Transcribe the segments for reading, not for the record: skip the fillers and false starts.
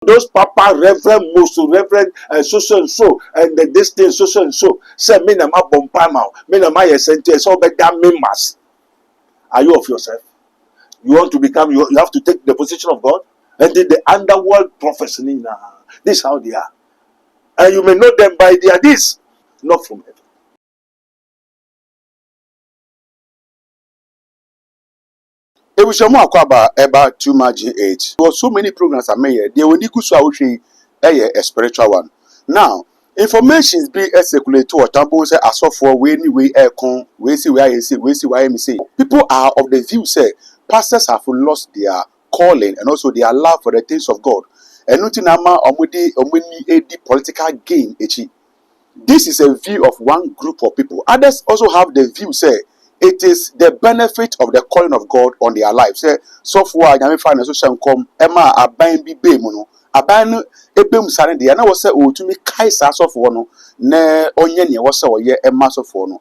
Those papa reverend most reverend so and so and the this thing so and so say me na ma Bempah ma me na ma your sentence all better members. Are you of yourself? You want to become you have to take the position of God and the underworld prophets. This is how they are, and you may know them by their deeds, not from heaven. It was about too much age. There were so many programs I made. They were a spiritual one. Now, information is being circulated to a tambo say as of for we anyway aircon, we see where I see, we see why I say. People are of the view say pastors have lost their calling and also their love for the things of God. And nothing ama omuni political gain. This is a view of one group of people. Others also have the view say it is the benefit of the calling of God on their lives. Say so far, nyame fa na so shankom ema aban bi be mu no aban no ebem sare de na wo say otumi kai sa so for no na onye ne wo say oye ema so for no.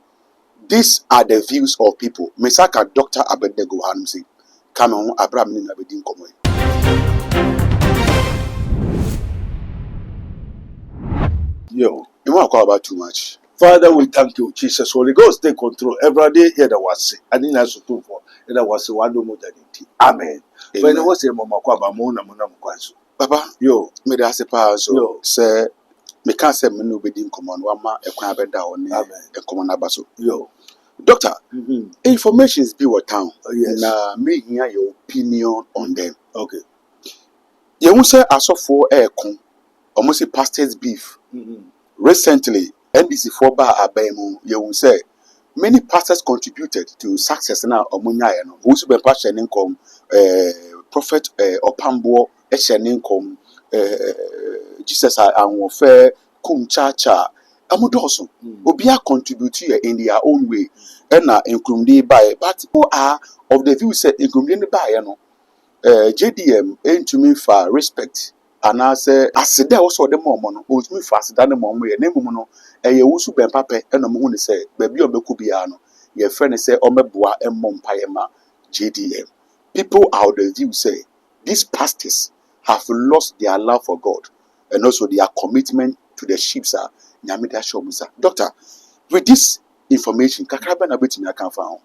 These are the views of people. Mesaka Dr. Abednego Hanum say come on Abraham ni na be din komo. Yo, You want to call about too much. Father, we thank you, Jesus. Holy Ghost, take control. Every day, here that was it. I didn't have to do for it. That was one more than it. Amen. When it was a mama, mona, Papa, yo, me da se pa so yo, say me can say me no be din command wa ma e kwan beda on e command abaso. yo. Doctor, information is be what town. Yes. Na me hear your opinion on them. Okay. You won't say asofo e kon almost say pastors beef. Recently, NDC for bar abemu, you will say many pastors contributed to success now omunya no. Owusu Bempah sharing income, prophet Opambo sharing income, Jesus and fair kum cha cha. Amudoso, obia contribute in their own way. And na including by, but who are of the view said including by JDM ain't to me for respect. And I say, I said, there also the moment, who's me fast than the moment, name mono, a Owusu Bempah, and a moon say, baby of Becubiano, your friend say, Omebua and Mompayema, JDM. People out the view say, these pastors have lost their love for God and also their commitment to the sheep, sir. Nyamida Shomisa. Doctor, with this information, Kakrabana bit me I can found.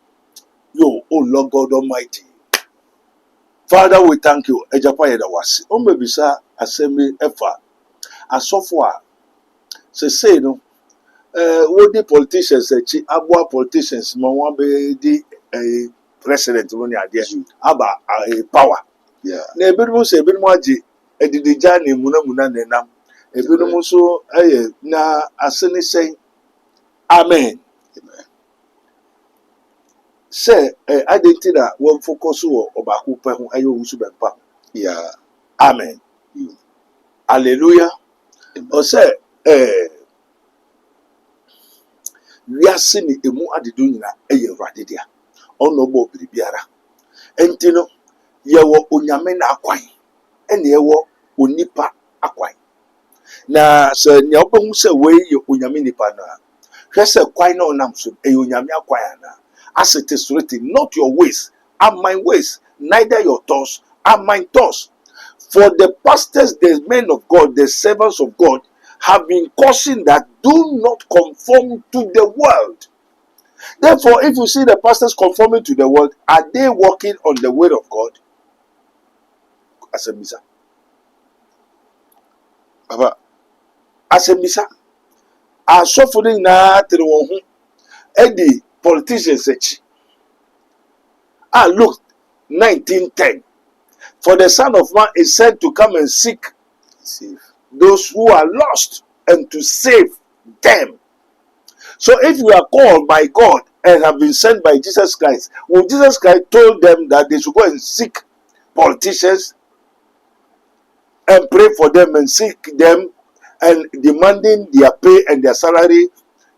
Yo, oh Lord God Almighty. Father, we thank you. Ejapa yeda wasi. Bisa assembly efa. Asofo a say no. What the politicians say, abwa politicians mo wan be the president money ade. Aba power. Yeah. Na ebinom say ebinom agi edidija na muna nenam. Ebinom so na asene say amen. Say identity one focus on obaku pe ho ayo Owusu Bempah. Yeah. Amen. Hallelujah. O say we are seeing emu adedu nyina Awurade dia. Ono bo biribiara. Enti no ye wo onyame na akwan. Ene ye wo onipa akwan. Na se nya obehu se we ye onyame nipa na. Hwe se kwan na onam so onyame akwan na. As it is written, not your ways are my ways, neither your thoughts are my thoughts. For the pastors, the men of God, the servants of God, have been cautioned that do not conform to the world. Therefore, if you see the pastors conforming to the world, are they walking on the way of God? Asembisa. Papa, Asembisa. Are suffering na teriwohu. Edi politicians echi. Look, 1910. For the Son of Man is sent to come and seek those who are lost and to save them. So if you are called by God and have been sent by Jesus Christ, when Jesus Christ told them that they should go and seek politicians and pray for them and seek them and demanding their pay and their salary,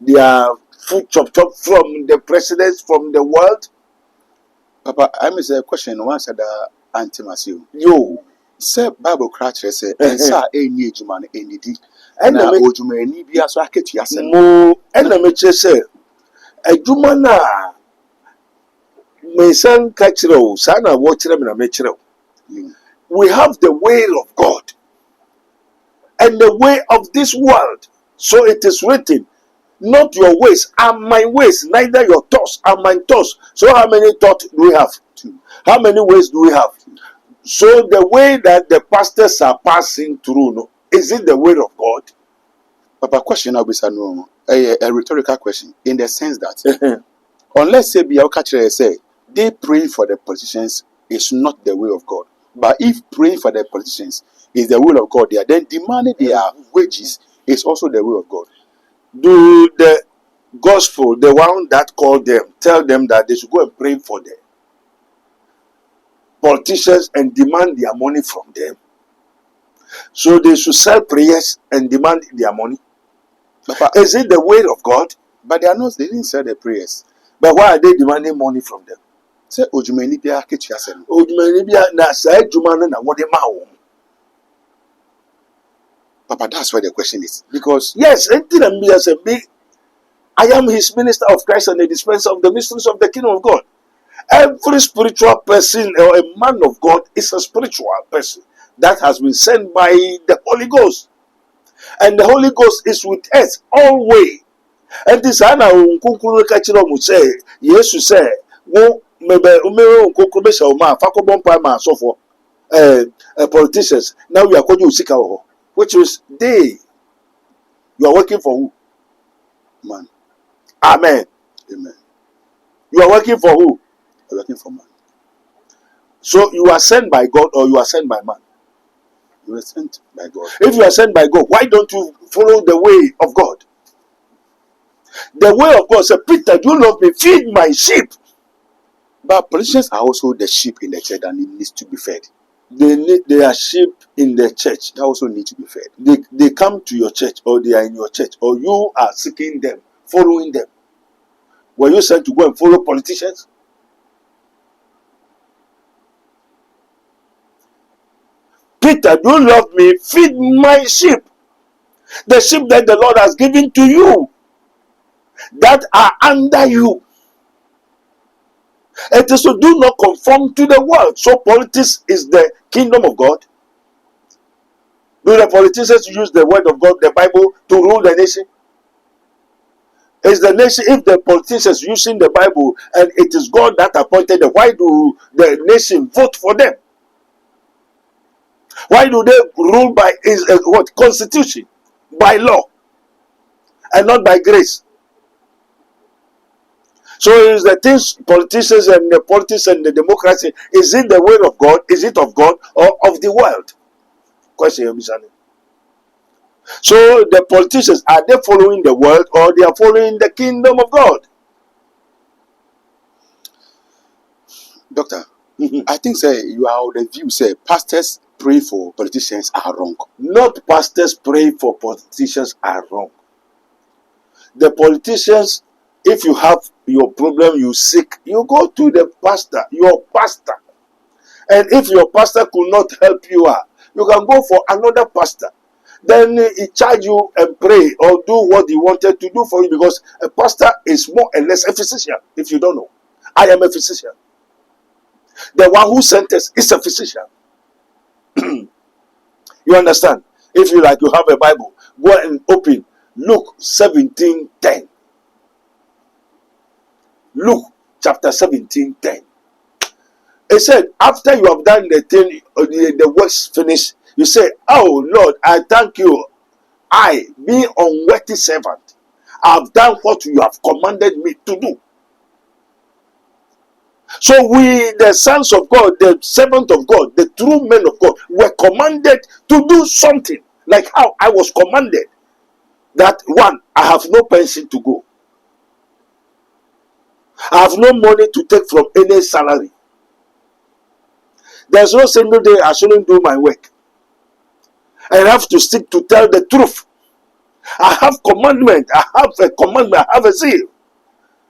their food chop from the presidents from the world? Papa, I miss a question once at the anti-massive. Yo, say Bible cracher say, and sa any man any di. And na ojuma ni bia so aketu ase mo ena meche say adwuma na me san ka kire o sa na wo kire me na me kire o. We have the way of God and the way of this world. So it is written, not your ways are my ways, neither your thoughts are my thoughts. So how many thoughts do we have? Two. How many ways do we have? So the way that the pastors are passing through, no, is it the way of God? Papa, question now is a rhetorical question in the sense that unless say be say they praying for the politicians is not the way of God. But if praying for the politicians is the will of God, they are then demanding their wages is also the will of God. Do the gospel, the one that called them, tell them that they should go and pray for the politicians and demand their money from them? So they should sell prayers and demand their money? Papa, is it the way of God? But they are not. They didn't sell the prayers. But why are they demanding money from them? Say Ojumeni bia ketua sem. Ojumeni bia na say adwuma na wode ma wo. Papa, that's where the question is. Because yes, I am his minister of Christ and the dispenser of the mysteries of the kingdom of God. Every spiritual person or a man of God is a spiritual person that has been sent by the Holy Ghost. And the Holy Ghost is with us always. And this ana unkukuru kachiro mu say, Yesu say, wo mebe umero unkukuru be sha ma fa ko bompa ma so for politicians. Now we are calling usika ho, which is they. You are working for who? Man. Amen. Amen. You are working for who? You are working for man. So you are sent by God or you are sent by man? You are sent by God. If you are sent by God, why don't you follow the way of God? The way of God said, Peter, do you love me? Feed my sheep. But politicians are also the sheep in the church and it needs to be fed. They are sheep in the church. They also need to be fed. They come to your church or they are in your church or you are seeking them, following them. Were you sent to go and follow politicians? Peter, do you love me? Feed my sheep. The sheep that the Lord has given to you, that are under you. It is to do not conform to the world. So politics is the kingdom of God. Do the politicians use the word of God, the Bible, to rule the nation? Is the nation, if the politicians using the Bible and it is God that appointed them, why do the nation vote for them? Why do they rule by what constitution, by law, and not by grace? So is the things politicians and the politics and the democracy, is it the way of God? Is it of God or of the world? Question. So the politicians, are they following the world or they are following the kingdom of God? Doctor, I think say you are of the view say pastors pray for politicians are wrong. Not pastors pray for politicians are wrong. The politicians, if you have your problem you seek, you go to the pastor, your pastor. And if your pastor could not help you out, you can go for another pastor. Then he charge you and pray or do what he wanted to do for you, because a pastor is more or less a physician. If you don't know, I am a physician. The one who sent us is a physician. You understand? If you like, you have a Bible, go and open Luke 17:10. Luke chapter 17:10. It said, after you have done the thing, the works finished, you say, oh Lord, I thank you. I, being unworthy servant, have done what you have commanded me to do. So we, the sons of God, the servant of God, the true men of God, were commanded to do something. Like how I was commanded that one, I have no pension to go. I have no money to take from any salary. There's no single day I shouldn't do my work. I have to stick to tell the truth. I have commandment. I have a commandment. I have a zeal.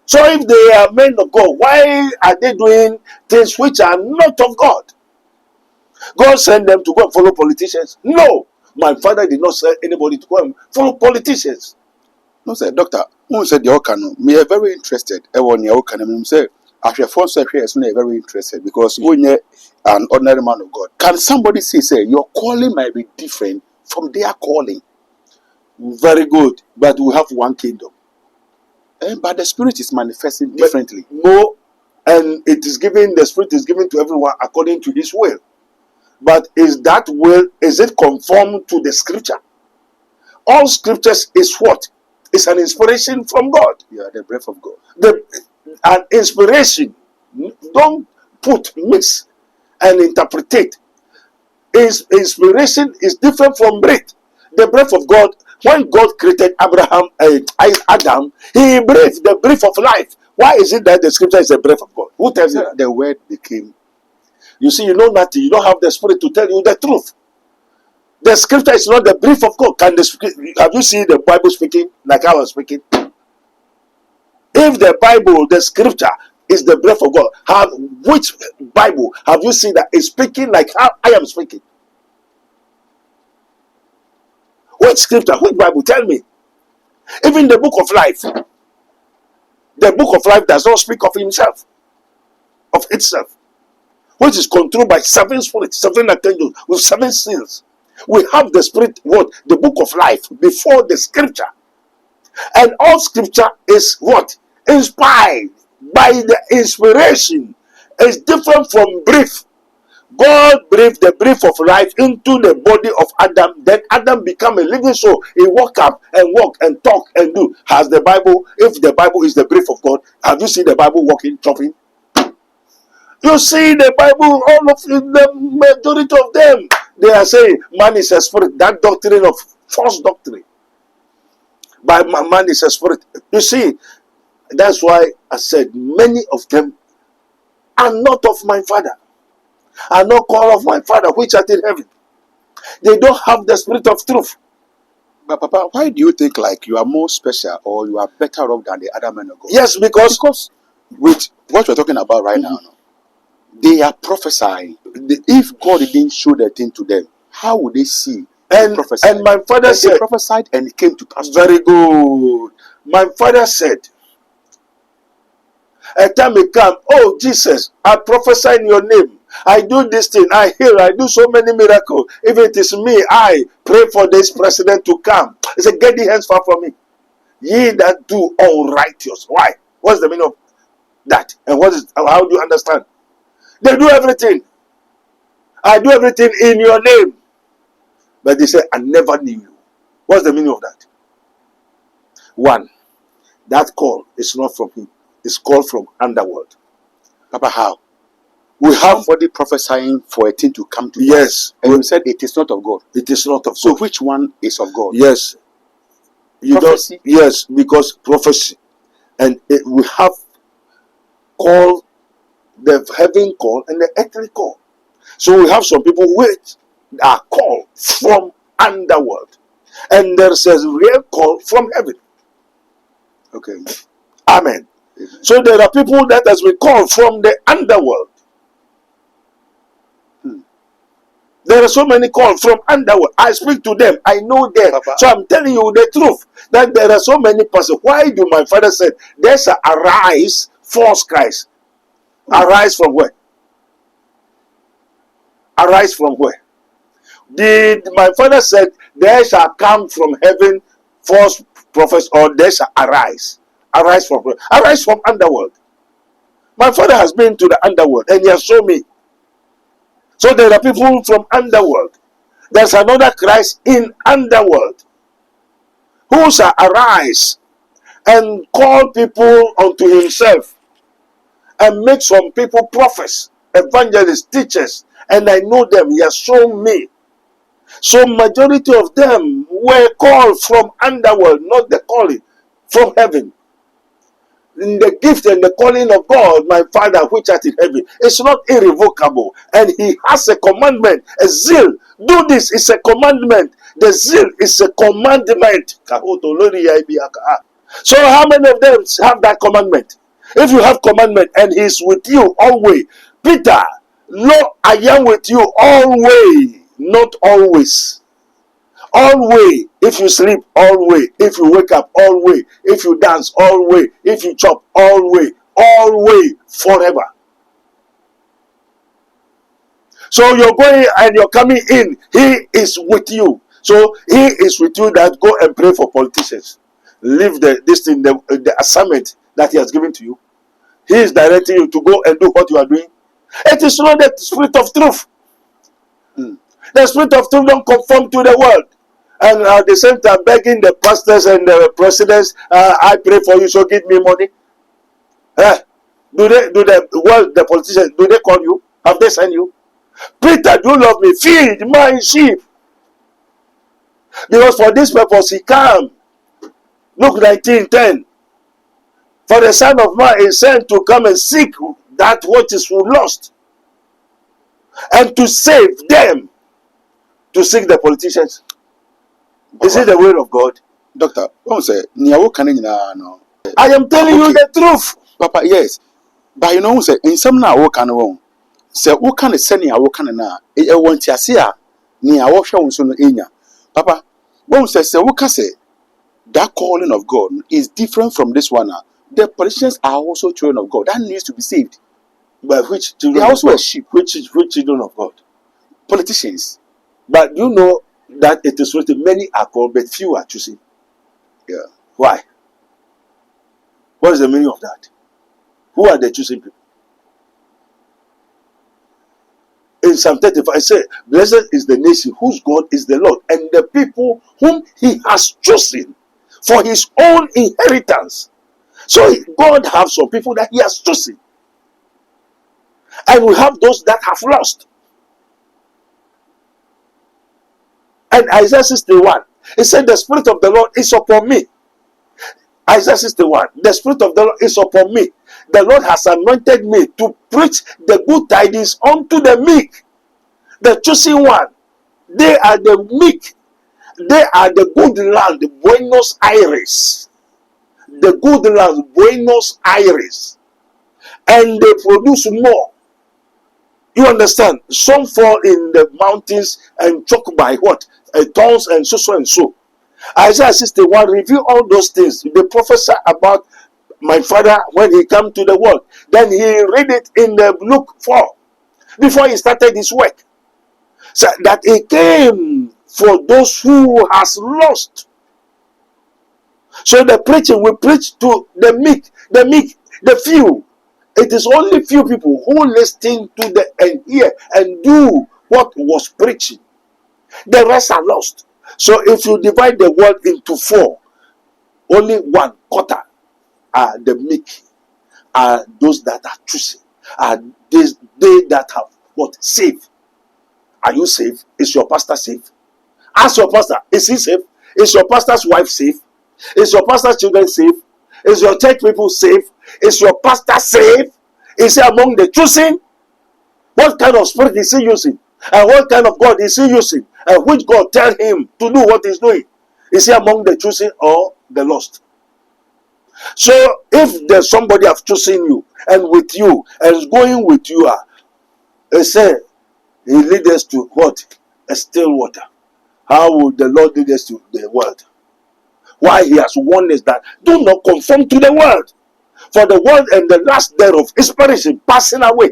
So if they are men of God, why are they doing things which are not of God? God sent them to go and follow politicians? No. My father did not send anybody to go and follow politicians. No, sir, doctor, who said the Okano? Me are very interested. Everyone the Okano say, after your first secretary is very interested because when you're an ordinary man of God, can somebody say your calling might be different from their calling. Very good. But we have one kingdom. But the Spirit is manifesting differently. No, and the Spirit is given to everyone according to his will. But is it conformed to the scripture? All scriptures is what? It's an inspiration from God. Yeah, the breath of God. An inspiration. Don't mix and interpret. Inspiration is different from breath. The breath of God, when God created Adam, he breathed the breath of life. Why is it that the scripture is the breath of God? Who tells you that? The word became. You see, you know nothing. You don't have the Spirit to tell you the truth. The scripture is not the breath of God. Have you seen the Bible speaking like I was speaking? If the Bible, the scripture, is the breath of God, which Bible have you seen that is speaking like how I am speaking? Which scripture, which Bible? Tell me. Even the book of life. The book of life does not speak of itself, which is controlled by 7 spirits, 7 archangels with 7 seals. We have the spirit, the book of life before the scripture. And all scripture is what? Inspired by the inspiration. It's different from breath. God breathed the breath of life into the body of Adam. Then Adam became a living soul. He walk up and walk and talk and do. Has the Bible, if the Bible is the breath of God, have you seen the Bible walking, chopping? You see the Bible, all of the majority of them, they are saying man is a spirit. That doctrine of false doctrine. But man is a spirit. You see, that's why I said many of them are not of my Father, are not called of my Father which art in heaven. They don't have the spirit of truth. But Papa, why do you think like you are more special or you are better off than the other men of God? Yes, because with what we're talking about right now, they are prophesying. If God didn't show the thing to them, how would they see? And my father said, they prophesied and it came to pass. Very good. My father said, a time may come, oh Jesus, I prophesy in your name. I do this thing, I heal, I do so many miracles. If it is me, I pray for this president to come. He said, get the hands far from me. Ye that do all righteous. Why? What's the meaning of that? And how do you understand? They do everything. I do everything in your name. But they say, I never knew you. What's the meaning of that? One, that call is not from him. It's called from underworld. Papa, how? We have somebody prophesying for a thing to come to yes. pass. And you said it is not of God. It is not of God. So which one is of God? Yes. You prophecy? Don't, yes, because prophecy. And we have called the heaven call and the earthly call. So we have some people which are called from underworld. And there's a real call from heaven. Okay. Amen. So there are people that has been called from the underworld. There are so many calls from underworld. I speak to them. I know them. Papa. So I'm telling you the truth. That there are so many persons. Why do my father said there's a arise false Christ? Arise from where? Arise from where? Did my father said there shall come from heaven false prophets, or there shall arise? Arise from where? Arise from underworld. My father has been to the underworld and he has shown me. So there are people from underworld. There's another Christ in underworld who shall arise and call people unto himself and make some people prophets, evangelists, teachers, and I know them. He has shown me. So majority of them were called from underworld, not the calling from heaven. In the gift and the calling of God, my Father which art in heaven, it's not irrevocable. And he has a commandment, a zeal. Do this, it's a commandment. The zeal is a commandment. So how many of them have that commandment? If you have commandment and he's with you always, Peter, Lord, I am with you always, not always. Always, if you sleep, always. If you wake up, always. If you dance, always. If you chop, always. Always, forever. So you're going and you're coming in. He is with you. So he is with you that go and pray for politicians. Leave this thing, the assignment that he has given to you. He is directing you to go and do what you are doing. It is not the spirit of truth. The spirit of truth don't conform to the world. And at the same time begging the pastors and the presidents, I pray for you, so give me money. Do the politicians, do they call you? Have they sent you? Peter, do you love me? Feed my sheep. Because for this purpose he came. Luke 19:10. For the Son of Man is sent to come and seek that which is lost, and to save them. To seek the politicians. Is it the word of God? Doctor, don't say, no. I am telling you the truth. Papa, yes. But you know, say, in some now, what can wrong? Say, what can send you? What can na? I want to see her. Near what shall so no. Papa, won't say, what can say? That calling of God is different from this one. The politicians are also children of God. That needs to be saved. But which children? They are also a sheep. Which children of God? Politicians. But you know that it is written, many are called, but few are chosen. Yeah. Why? What is the meaning of that? Who are the chosen people? In Psalm 35, I say, blessed is the nation whose God is the Lord, and the people whom he has chosen for his own inheritance. So God has some people that he has chosen. And we have those that have lost. And Isaiah 61, it said, the Spirit of the Lord is upon me. Isaiah 61, the Spirit of the Lord is upon me. The Lord has anointed me to preach the good tidings unto the meek. The chosen one. They are the meek. They are the good land, Buenos Aires. The good land, Buenos Aires. And they produce more. You understand? Some fall in the mountains and choked by what? Thorns and so and so. Isaiah 61 review all those things. They prophesy about my father when he came to the world. Then he read it in the Luke 4 before he started his work. So that he came for those who has lost. So the preaching we preach to the meek, the few. It is only few people who listen to the and hear and do what was preaching. The rest are lost. So if you divide the world into four, only one quarter are the meek, are those that are choosing, are they that have what? Saved. Are you safe? Is your pastor safe? Ask your pastor, is he safe? Is your pastor's wife safe? Is your pastor's children safe? Is your church people safe? Is your pastor safe? Is he among the choosing? What kind of spirit is he using? And what kind of God is he using? And which God tell him to do what he's doing? Is he among the choosing or the lost? So if there's somebody have chosen you and with you and is going with you, they say he leads us to what? A still water. How will the Lord lead us to the world? Why he has warned us that do not conform to the world. For the world and the last thereof is perishing, passing away.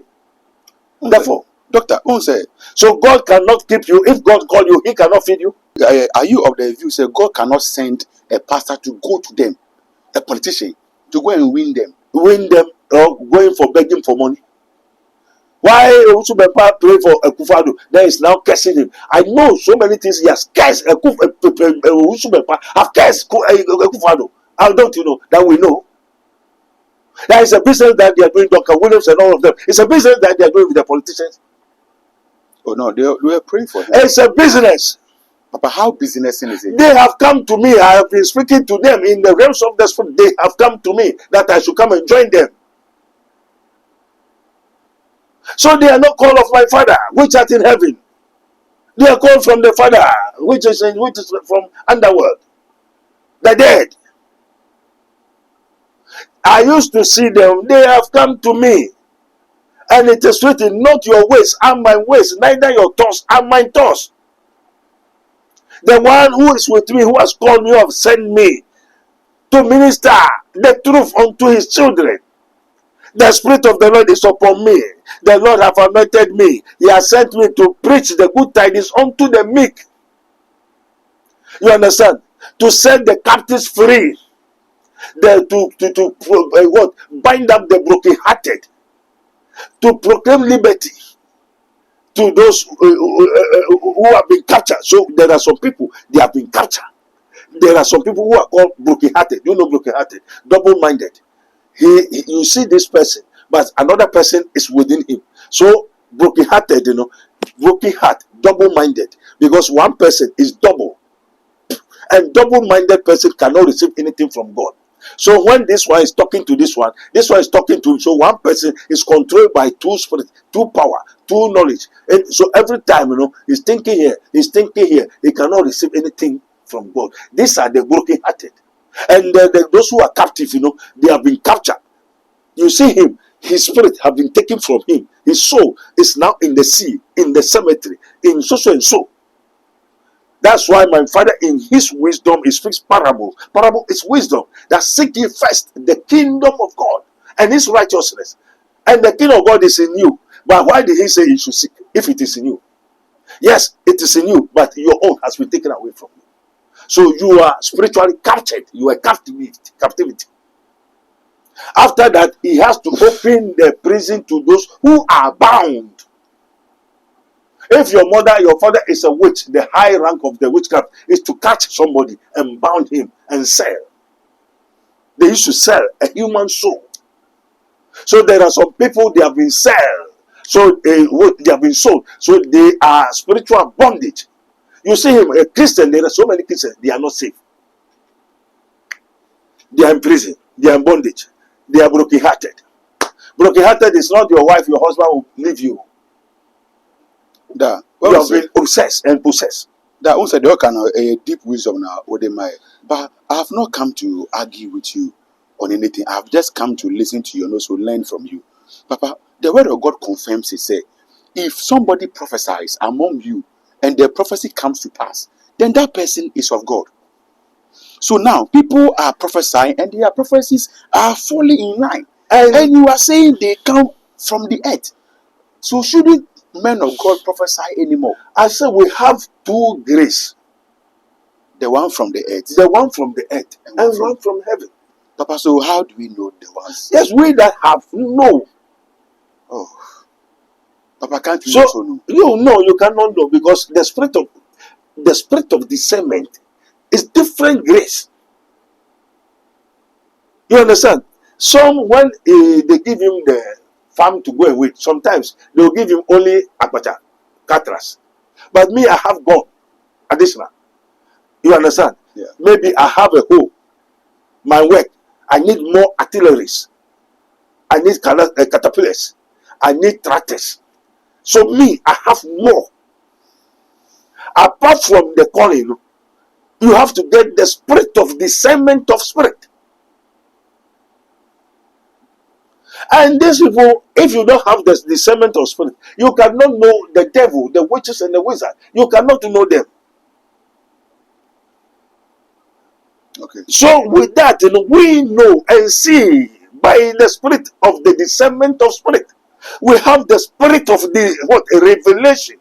Therefore, Doctor, say, so God cannot keep you. If God call you, he cannot feed you. Are you of the view say God cannot send a pastor to go to them, a politician, to go and win them? Win them or going for begging for money? Why Owusu Bempah pray for Akufo-Addo? Then is now cursing him. I know so many things he has cursed. Owusu Bempah have cursed Akufo-Addo. How don't you know? That we know. That is a business that they are doing, Dr. Williams and all of them. It's a business that they are doing with the politicians. Oh no, they were praying for him. It's a business. Papa, how business is it? They have come to me. I have been speaking to them in the realms of the spirit. They have come to me that I should come and join them. So they are not called of my Father, which art in heaven. They are called from the Father, which is from underworld, the dead. I used to see them. They have come to me. And it is written, not your ways are my ways, neither your thoughts are my thoughts. The one who is with me, who has called me up, sent me to minister the truth unto his children. The Spirit of the Lord is upon me. The Lord hath anointed me. He has sent me to preach the good tidings unto the meek. You understand? To set the captives free. What? Bind up the brokenhearted. To proclaim liberty to those who have been captured. So there are some people, they have been captured. There are some people who are called brokenhearted. You know brokenhearted, double-minded. You see this person, but another person is within him. So brokenhearted, broken heart, double-minded, because one person is double, and double-minded person cannot receive anything from God. So when this one is talking to this one is talking to him. So one person is controlled by two spirits, two power, two knowledge. And so every time, he's thinking here, he cannot receive anything from God. These are the broken-hearted. And those who are captive, they have been captured. You see him, his spirit have been taken from him. His soul is now in the sea, in the cemetery, in so and so. That's why my father, in his wisdom, he speaks parable. Parable is wisdom. That seek ye first the kingdom of God and his righteousness. And the kingdom of God is in you. But why did he say you should seek if it is in you? Yes, it is in you, but your own has been taken away from you. So you are spiritually captured. You are captivity. After that, he has to open the prison to those who are bound. If your mother, your father is a witch, the high rank of the witchcraft is to catch somebody and bound him and sell. They used to sell a human soul. So there are some people, they have been sold. So they have been sold. So they are spiritual bondage. You see him, a Christian, there are so many Christians, they are not safe. They are in prison. They are in bondage. They are broken-hearted. Broken-hearted is not your wife, your husband will leave you. Da, You have been obsessed and possessed. that also there kind of a deep wisdom now with my, but I have not come to argue with you on anything. I have just come to listen to you and also learn from you. Papa, the word of God confirms it. Say, if somebody prophesies among you and the prophecy comes to pass, then that person is of God. So now people are prophesying and their prophecies are falling in line, and you are saying they come from the earth. So shouldn't men of God prophesy anymore? I said we have two grace. The one from the earth, The one from the earth and one from heaven. Papa. So how do we know the ones? Yes, we that have no. Oh, Papa, can't you So also know? you cannot know, because the spirit of discernment is different grace. You understand? Some, when they give him the farm to go and wait, sometimes they will give him only akpacha, catras. But me, I have God additional. You understand? Yeah. Maybe I have a hoe. My work, I need more artilleries. I need caterpillars. I need tractors. So me, I have more. Apart from the calling, you have to get the spirit of discernment of spirit. And these people, if you don't have the discernment of spirit, you cannot know the devil, the witches, and the wizard. You cannot know them. Okay. So with that, we know and see by the spirit of the discernment of spirit. We have the spirit of the revelation.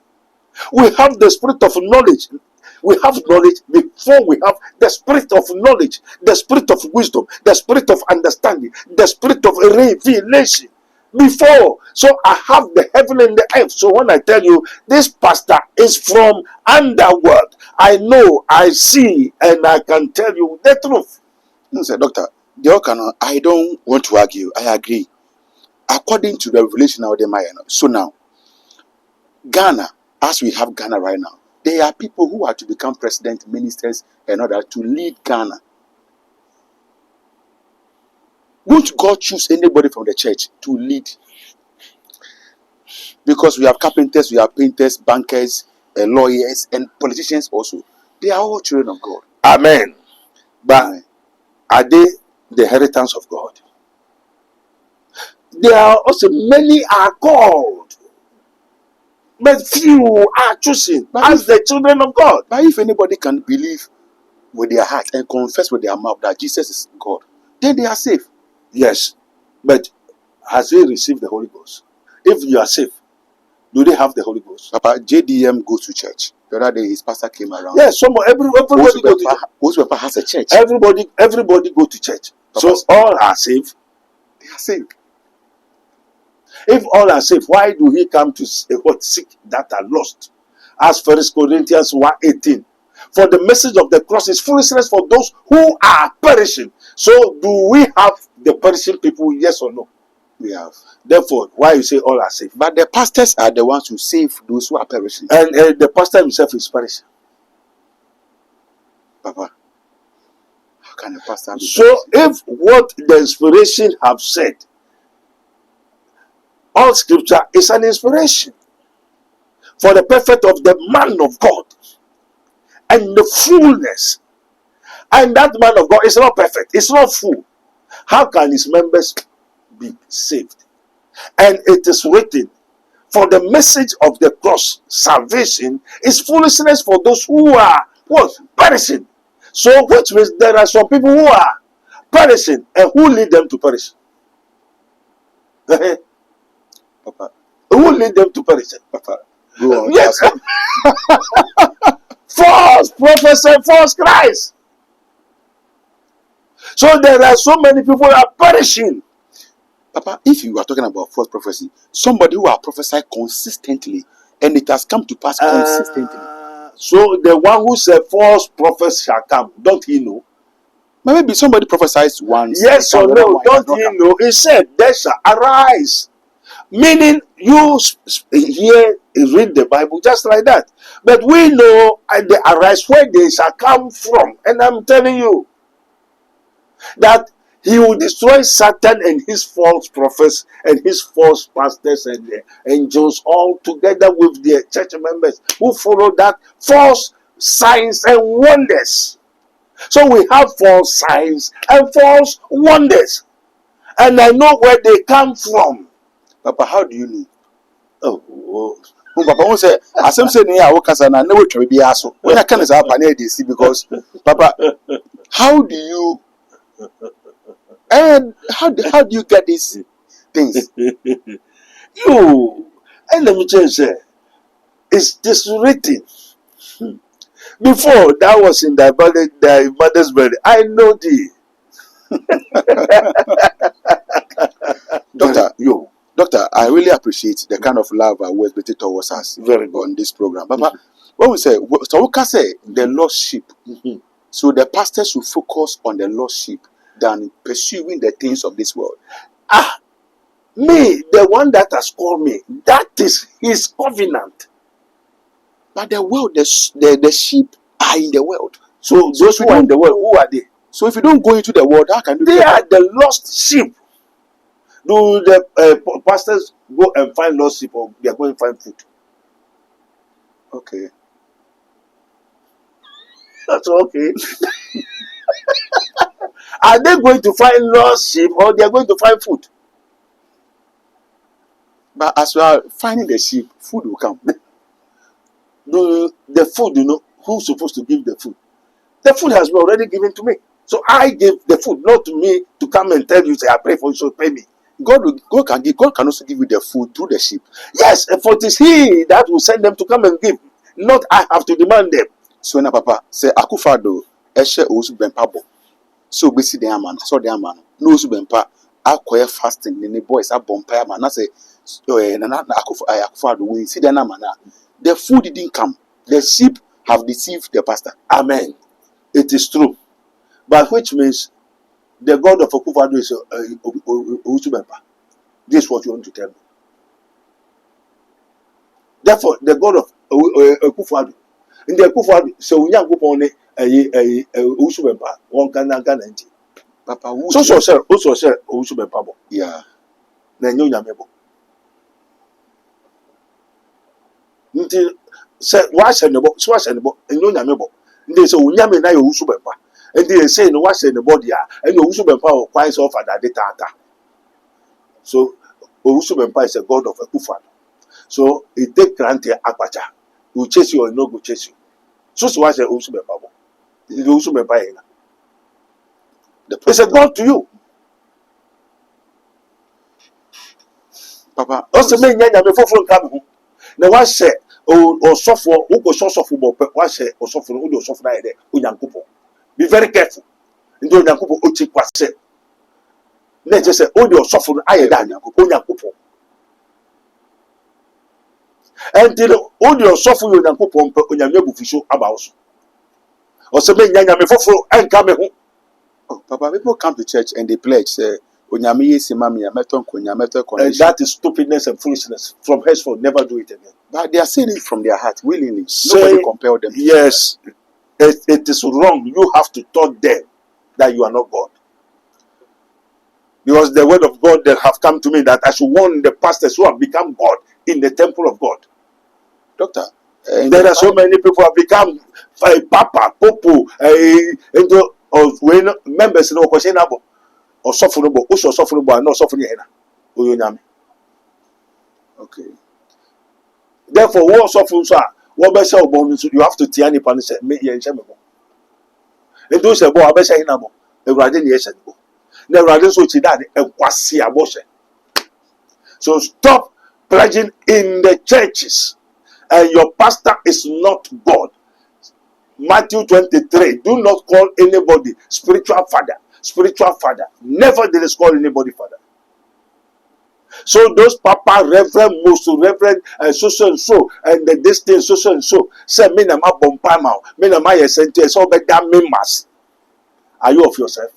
We have the spirit of knowledge. We have knowledge before we have the spirit of knowledge, the spirit of wisdom, the spirit of understanding, the spirit of revelation. Before, so I have the heaven and the earth. So when I tell you this pastor is from underworld, I know, I see, and I can tell you the truth. No, sir, Doctor. I don't want to argue. I agree. According to the revelation of the Mayan. So now, Ghana, as we have Ghana right now, there are people who are to become president, ministers, and others to lead Ghana. Won't God choose anybody from the church to lead? Because we have carpenters, we have painters, bankers, lawyers, and politicians also. They are all children of God. Amen. But Amen. are they the inheritance of God? There are also many are called, but few are chosen as the children of God. But if anybody can believe with their heart and confess with their mouth that Jesus is God, then they are safe. Yes, but has they received the Holy Ghost? If you are safe, do they have the Holy Ghost? Papa, JDM goes to church. The other day, his pastor came around. Yes, everybody go to Bempah has a church. everybody go to church. Papa, So all are saved. they are saved. If all are saved, why do he come to seek that are lost? As 1 Corinthians 1:18. For the message of the cross is foolishness for those who are perishing. So do we have the perishing people? Yes or no? We have. Therefore, why you say all are saved? But the pastors are the ones who save those who are perishing. And the pastor himself is perishing. Papa, how can a pastor be So perishing? if what the inspiration have said, all scripture is an inspiration for the perfect of the man of God and the fullness, and that man of God is not perfect, it's not full, how can his members be saved? And it is written, for the message of the cross, salvation, is foolishness for those who are what? Perishing. So which means there are some people who are perishing, and who lead them to perish? Papa, Who lead them to perish? Papa, go on. Yes. False prophets and false Christ. So there are so many people who are perishing. Papa, if you are talking about false prophecy, somebody who are prophesied consistently and it has come to pass consistently. So the one who said false prophets shall come, don't he know? Maybe somebody prophesies once. Yes or no? Don't he know? He said, "They shall arise." Meaning, you hear, read the Bible just like that. But we know they arise where they shall come from. And I'm telling you that he will destroy Satan and his false prophets and his false pastors and the angels all together with their church members who follow that false signs and wonders. So we have false signs and false wonders. And I know where they come from. Papa, how do you know? Oh. Papa won't say, as I'm saying, I work as an never to be asked. When I can't have an ADC because, Papa, how do you, and how do you get these things? You, and let me just say, it's just written. Before that was in thy mother's belly, I know thee. Doctor, I really appreciate the kind of love and words better towards us Very good. on this program. But when we say, so we can say the lost sheep. So the pastors should focus on the lost sheep than pursuing the things of this world. Me, the one that has called me, that is his covenant. But the world, the sheep are in the world. So those who are in the world, who are they? So if you don't go into the world, how can you? They are the lost sheep. Do the pastors go and find lost sheep, or they are going to find food? Okay. That's okay. Are they going to find lost sheep, or they are going to find food? But as you are finding the sheep, food will come. The food, who's supposed to give the food? The food has been already given to me. So I give the food, not to me to come and tell you, say, I pray for you, so pay me. God can also give you the food through the sheep. Yes, for it is he that will send them to come and give. Not I have to demand them. So na Papa say akufado eshe Owusu Bempah bo. So besi den ama so den ama no Owusu Bempah akoye fasting ne boys abompa ama na say na akufado we see den ama na the food didn't come. The sheep have deceived the pastor. Amen. It is true. But which means the God of Akufado is Owusu Bempah. This is what you want to tell me. Therefore, the God of Akufado, in the Akufado, so we are going to Owusu Bempah. One can enti. Papa, so share Owusu Bempah. Yeah. Then you nyamebo. Nti say why send the book? So send the book and you nyamebo. They say unyame na Owusu Bempah. And they say no what's in the body and Owusu Bempah quite off at the data. So Owusu Bempah is a God of Akufado. So it take granted akwacha. He will chase you or no go chase you. So why say Owusu Bempah? The Owusu Bempah. It's a God to you. Papa, also me nyanya me foforo nka me ho. Na wa hye or suffer, who go suffer, but what say, or suffer, who suffer, Unyankupo. Be very careful. Into Unyankupo, Uchi Kwase. Let's just say, oh, your suffer, I die, Unyankupo. And till all your suffer, Unyankupo, Unyanyabu Fisho about. Or something, Yanyame and come home. Oh, Papa, people come to church and they pledge, say, Onyame yesi mami ya meton konya meton And connection. that is stupidness and foolishness. From henceforth, never do it again. But they are saying it from their heart willingly. Say, Nobody compel them. yes, it is wrong. You have to taught them that you are not God. Because the word of God that have come to me that I should warn the pastors who have become God in the temple of God. Doctor, There are so many people who have become Papa, Popo, into when members in the or sufferable, also sufferable, and not suffering. okay. Therefore, what suffering, sir? What best you have to tiani punish me and shamable. And those are boy, I bet say nabo. The Radin yes and go. The Radin so chidad and quasi aboshe. So stop pledging in the churches, and your pastor is not God. Matthew 23. Do not call anybody spiritual father. Spiritual father. Never did call anybody father. So those papa, reverend, most reverend, and so and so, and the distance so and so, say me na ma Bempah ma, me na ma yesente, so be that members. Are you of yourself?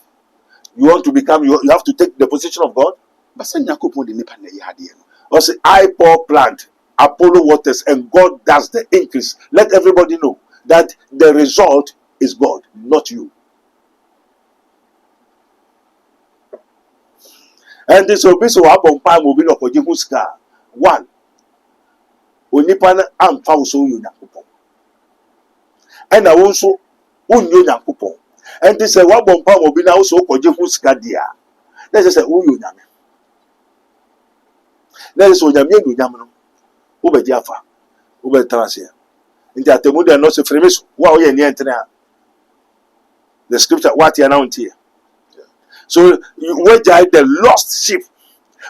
You want to become, you have to take the position of God? But say Nyankopon de nipa na yade no. Or say, I pour plant, Apollo waters, and God does the increase. Let everybody know that the result is God, not you. And this will be so Bempah will be no kojihuska. One, onipa na amfa so yo Nyankopon. And I also unyo Nyankopon. And this is what Bempah will be now so kojihuska dia. Let's say unyo Nyame. Let's say Nyame do Nyame no. Ube diafa. Ube transia. Inti atemu de no se fremis wa o ye ni entena. The scripture what you now here. So where the lost sheep,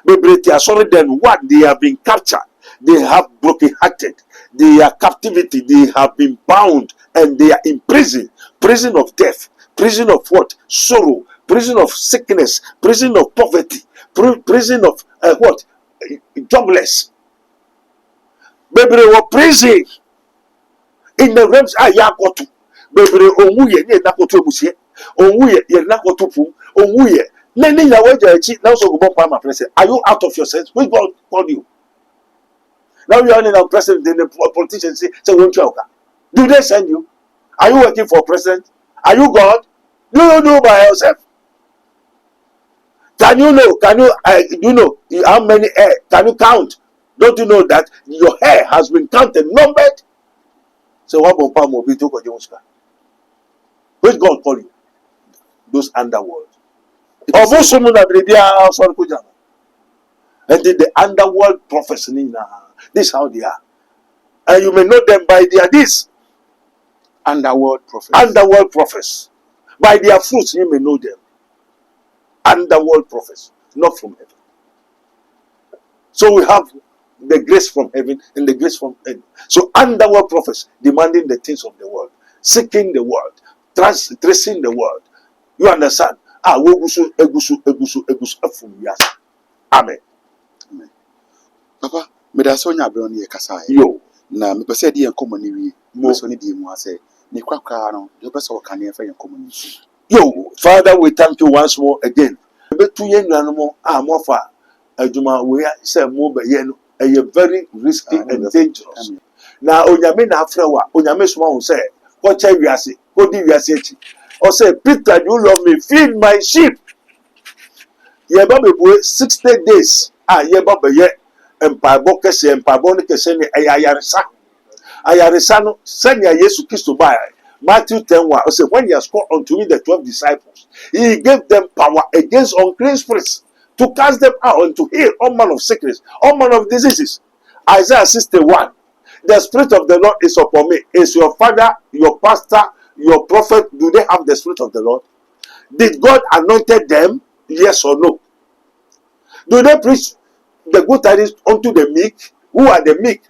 then what they have been captured, they have broken hearted, they are captivity, they have been bound, and they are in prison, prison of death, prison of what? Sorrow, prison of sickness, prison of poverty, prison of what? Jobless. Baby, they were prison in the realms I yakotu. Baby, omuye ye nakotu emusie, omuye ye nakotu pu. Omuye. Nene ya weja echi. Now so go Bempah president. Are you out of your sense? Which God called you? Now you are in our president. Then the politicians say, "Won't you?" Do they send you? Are you working for president? Are you God? Do you know by yourself? Can you know? Can you? You know how many hair? Can you count? Don't you know that your hair has been counted, numbered? So what Bempah will be to Kojimuska? Which God call you? Those underworld. And the underworld prophets, this is how they are. And you may know them by their this. Underworld prophets. Underworld prophets. By their fruits, you may know them. Underworld prophets, not from heaven. So we have the grace from heaven and the grace from heaven. So underworld prophets demanding the things of the world, seeking the world, tracing the world. You understand? Owusu, efum yas. Amen. Amen. Papa, me da so nya bro ne kasa Yo. na me pese de enkomo ni wi. Mo so ne di mu ase. Ni kwakwa no, yo pese wo kan e fa enkomo ni. Yo, Father, we thank you once more again. Betu ye nuanom a mofa adwuma we say mo be ye no e very risky and dangerous. Na onyame na afra wa, onyame soma wo say, ko cha wiase, ko di wiase echi. O say, Peter, you love me, feed my sheep. Ye ba be 60 days. Ye ba be ye empabo kese ne kese ne ayaresa. Ayaresa no senya Yesu Kristo ba. Matthew 10:1. O say, when he has called unto me the 12 disciples, he gave them power against unclean spirits to cast them out and to heal all manner of sickness, all manner of diseases. Isaiah 61. The Spirit of the Lord is upon me. Is your father, your pastor, your prophet, do they have the Spirit of the Lord? Did God anointed them? Yes or no? Do they preach the good tidings unto the meek? Who are the meek?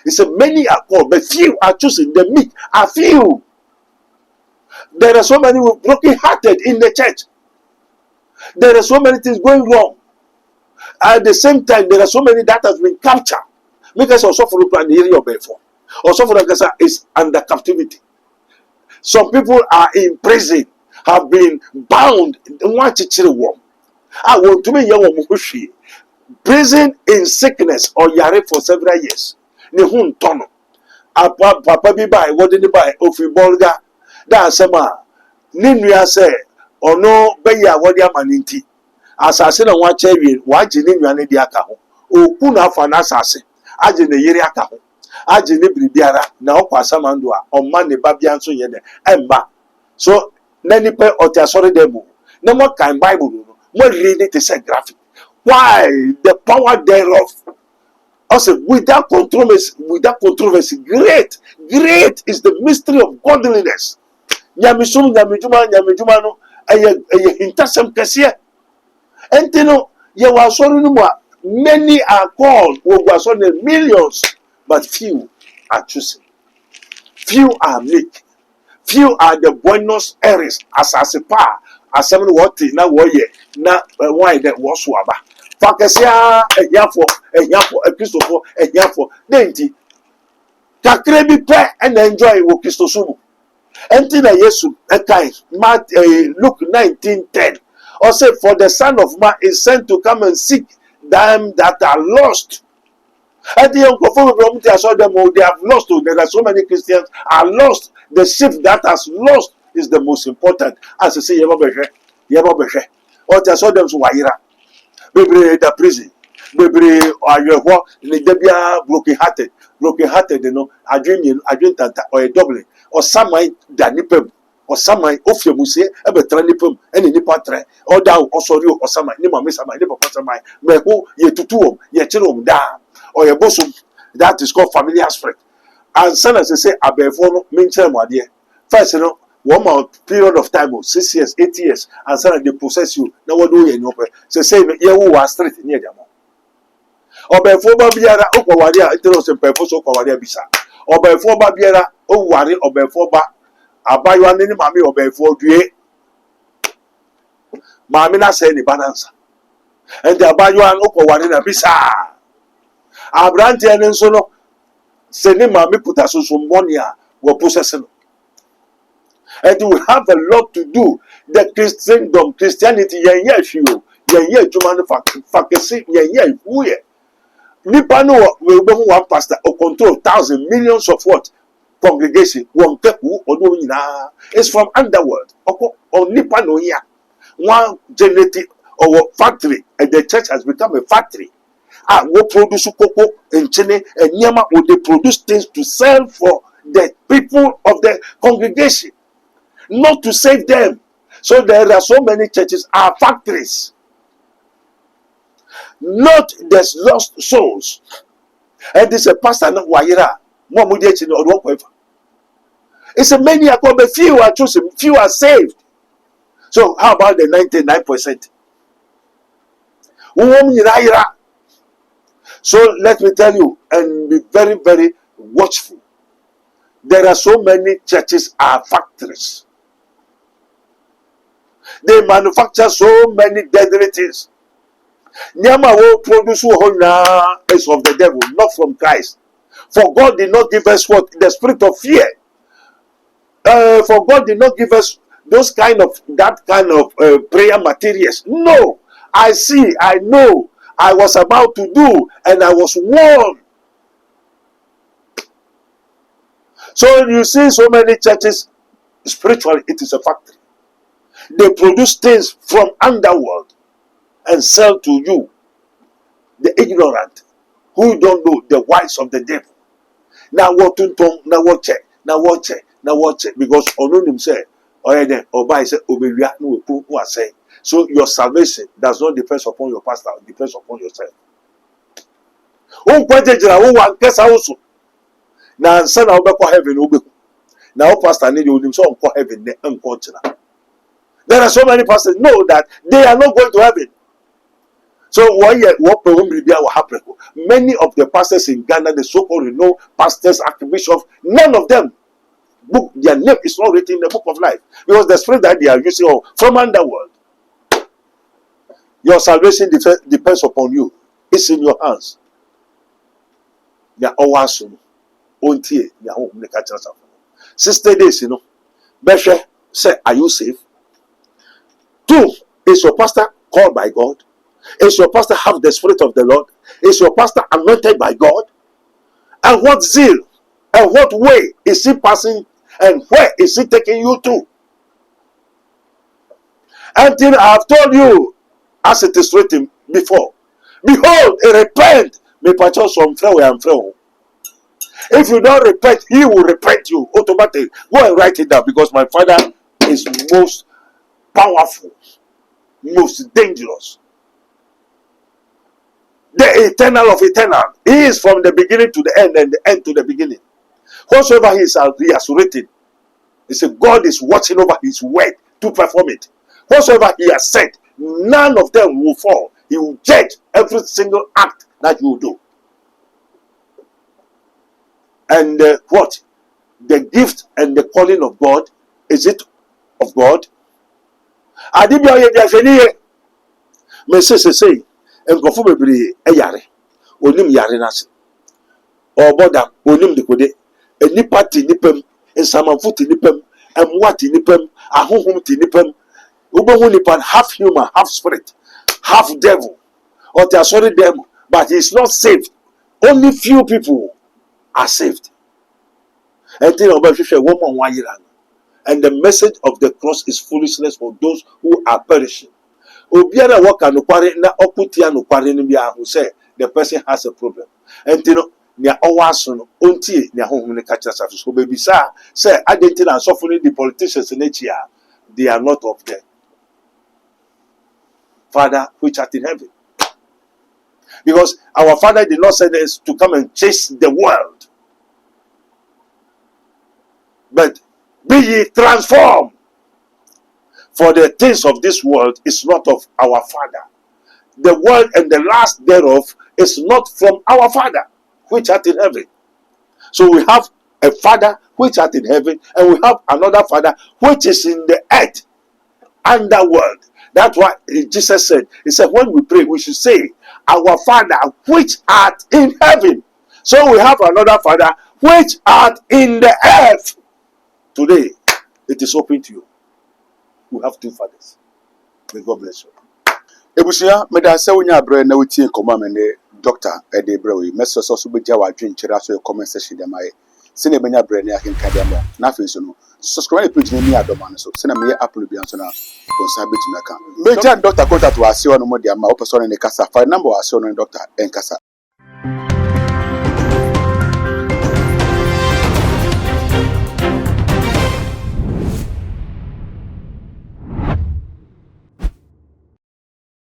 He said, many are called, but few are chosen. The meek are few. There are so many broken-hearted in the church. There are so many things going wrong. At the same time, there are so many that has been captured. Because also for the area of Bempah, also for the is under captivity. Some people are in prison, have been bound. I want to be young. Prison in sickness or yare for several years. Ne hun tono. Papa bi bai, what did buy? Ofi bolga. Da sema. Ninua say, or no, beya what ya maninti. Assassin on one cherry, watching in your lady akaho. O kuna for an assassin. Ajin the yeri akaho. Ajin the bribiara. Now Passamandua, or man the babianso yede. Emba. So, nani pe or sorry demo. No more kind Bible. More reading to say graphic. Why the power thereof? Also, without controversy, great is the mystery of godliness. Nyamisum, nyamijuma no, hintasem kesiye. Entino, ye was sorry no more. Many are called, we were sorry millions, but few are chosen. Few are meek. Few are the Buenos Aires, as a pa, as someone what na woye, na why that was waba. Fakasia, a Christopher, a yafo, dainty. Kakrebi pe and enjoy wo Christosumu. Entina Yesu, a kind, Luke 19:10. Or say, for the Son of Man is sent to come and seek them that are lost. And the uncle I saw them, they have lost. There are so many Christians are lost. The sheep that has lost is the most important. As I say, Yababeshe. Or I saw them to Waira. Baby, the prison. Baby, or your what? Debia broken hearted, you know. I dream that or a doubling. Or some might danipem. Or some might off your muse, ever tranipum, any nipatre, or down, or sorry, or some might, never miss my neighbor, my, who ye tutum, ye chilum down. Or a bosom that is called familiar spirit. And son as they say, Abefono mean term dear. First, you know, 1 month period of time, 6 years, 8 years, and son they possess you. Now what do you know? So say you are straight near them. Or before Babiara, Okawaria, it was a purpose of Kawaria Bisa. Or before Babiara, oh worry, or before Abayuan any mammy or before Due. Mamina say any balance. And the Abayuan Okawaria Bisa. Abranti and Sono sending mammy put us some money were possessing. And you will have a lot to do. The Christianity, yes, you, to manufacture, who ye. Nipano will be one pastor or control thousands, millions of what? Congregation, one people or doing it's from underworld. Or Nipano here. One genetic or factory, and the church has become a factory. Will produce cocoa and chene and yama, or they produce things to sell for the people of the congregation, not to save them. So there are so many churches are factories, not there's lost souls. And this is a pastor not waira. It's a many are called, but few are chosen, few are saved. So how about the 99%? So let me tell you, and be very, very watchful. There are so many churches are factories. They manufacture so many deadly things. Nyama will produce is of the devil, not from Christ. For God did not give us what? The spirit of fear. For God did not give us that kind of prayer materials. No. I see, I know, I was about to do, and I was warned. So you see so many churches, spiritually, it is a factory. They produce things from underworld and sell to you, the ignorant, who don't know the wise of the devil. Now what to now watch it, because Ononim said, or by said, Obivia no who are saying. So your salvation does not depend upon your pastor, it depends upon yourself. Now son of heaven, now pastor need you so heaven. There are so many pastors know that they are not going to heaven. So what problem will happen? Many of the pastors in Ghana, the so-called renowned pastors, archbishops, none of them their name is not written in the book of life, because the spirit that they are using from underworld. Your salvation depends upon you. It's in your hands. Ya Owusu ontie ya home ne ka kira safo. 60 days, Bempah say, are you safe? 2, is your pastor called by God? Is your pastor have the spirit of the Lord? Is your pastor anointed by God? And what zeal and what way is he passing, and where is he taking you to? Until I have told you, as it is written before, behold, repent, may purchase from frail and frail. If you don't repent, he will repent you automatically. Go and write it down, because my father is most powerful, most dangerous. The eternal of eternal. He is from the beginning to the end, and the end to the beginning. Whatsoever he has written, he said God is watching over his word to perform it. Whatsoever he has said, none of them will fall. He will judge every single act that you do. And what? The gift and the calling of God, is it of God? Me say, nkofo bebre yare. Onim yare nase. Oboda onim de kode. Enipa ti nipam, ensamanfo ti nipam, emwa ti nipam, ahohom ti nipam. Ubohu nipan half human, half spirit, half devil. Or they are sorry them, but he is not saved. Only few people are saved. And the message of the cross is foolishness for those who are perishing. Obiara waka no kware na okutia no kware no bia who say the person has a problem. And nia Owusu no ontie nia honhom ne ka kira safi so baby say identity and suffering the politicians in each year, they are not of them. Father which art in heaven. Because our Father did not send us to come and chase the world, but be ye transformed. For the things of this world is not of our Father. The world and the last thereof is not from our Father which art in heaven. So we have a Father which art in heaven, and we have another Father which is in the earth, underworld. That's why Jesus said, he said, when we pray, we should say, our Father which art in heaven. So we have another Father which art in the earth. Today, it is open to you. We have 2 fathers. May God bless you. Ebusia, me da se wonya abre na wetie nkoma me ne doctor Edebre we meso so be gya wadwen kyera so e comment section dem aye. Se na benya abre ne akenka dem na afi so no. Subscribe page ni adoma no so. Se na me upload bi anso na bonsa betu na ka. Me gya doctor contact wa ase ono mo dia ma opeso ne kasa. Fa number wa ase ono doctor en kasa.